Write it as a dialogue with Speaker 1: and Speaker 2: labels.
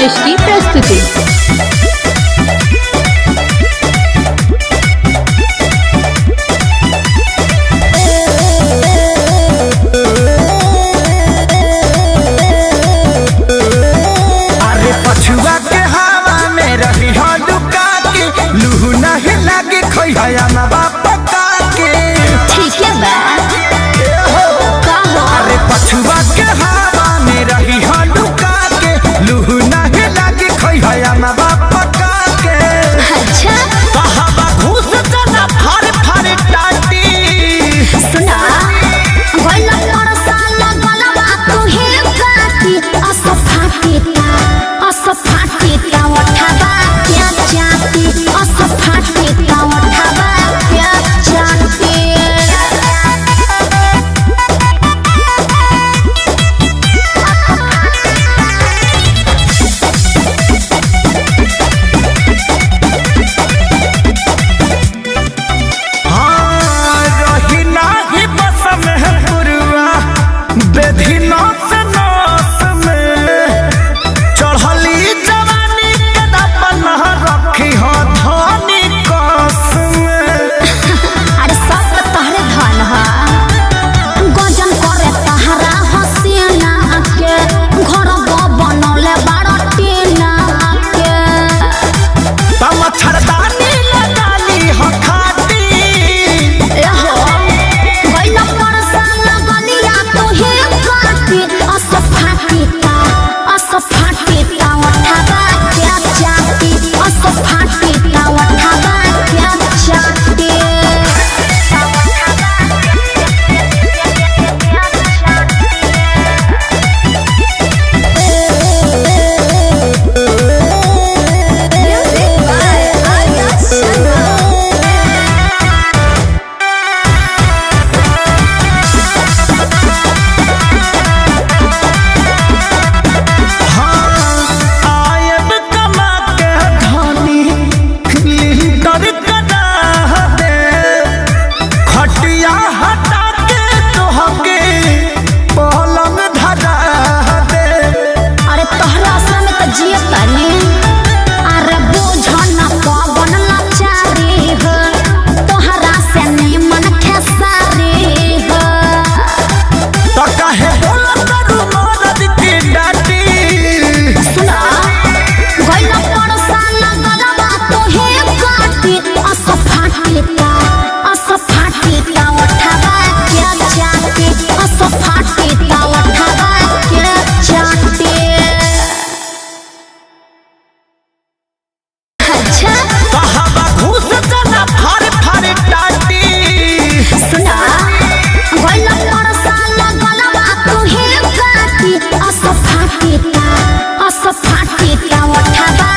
Speaker 1: रमेश की प्रस्तुति।
Speaker 2: अरे पछुआ के हवा में रही हो लुका के, लूहू नहीं लगे खोया ना बापा के।
Speaker 1: ठीक है बा
Speaker 2: अरे पछुआ के हवा में रही हो लुका के, लूहू नहीं लगे खोया ना बापा के।
Speaker 1: अच्छा
Speaker 2: हवा घुस जना फर फर टाटी
Speaker 1: सुना गोला परसा लगलवा तू हे काटी असफाटी का उठावा क्या जाती असफाटी का उठावा क्या जाती।
Speaker 2: बेधी नौस नौस में चढ़ली जवानी के दपन रखी हो धनी कस में।
Speaker 1: अरे सब तहरे धन है गजन करे तहरा हसीना के घर बनौले बारह टीना के।
Speaker 2: मच्छरदानी लगाली हो खाती
Speaker 1: गोला परसा लगलिया तू हे काटी असफाटी का उठावा क्या जाती असफाटी का उठावा क्या जाती।
Speaker 2: आयब कमा के धनी लिंटर कदा दे, खटिया हटा के तोहके पलंग धरा दे।
Speaker 1: अरे तोहरा आशा में तो जिए तनी अरे बोझ न पवन लाचारी हो तोहरा से निमन खेसारी हो।
Speaker 2: तो काहे बोलत करू मरद की डाटी
Speaker 1: सुना गोला परसा लगलवा तू हे काटी असफाटी का उठावा क्या जाती असफाटी का उठावा क्या जाती। अच्छा
Speaker 2: हवा घुस जना फर फर टाटी
Speaker 1: सुना गोला परसा लगलवा तू हे काटी असफाटी का उठावा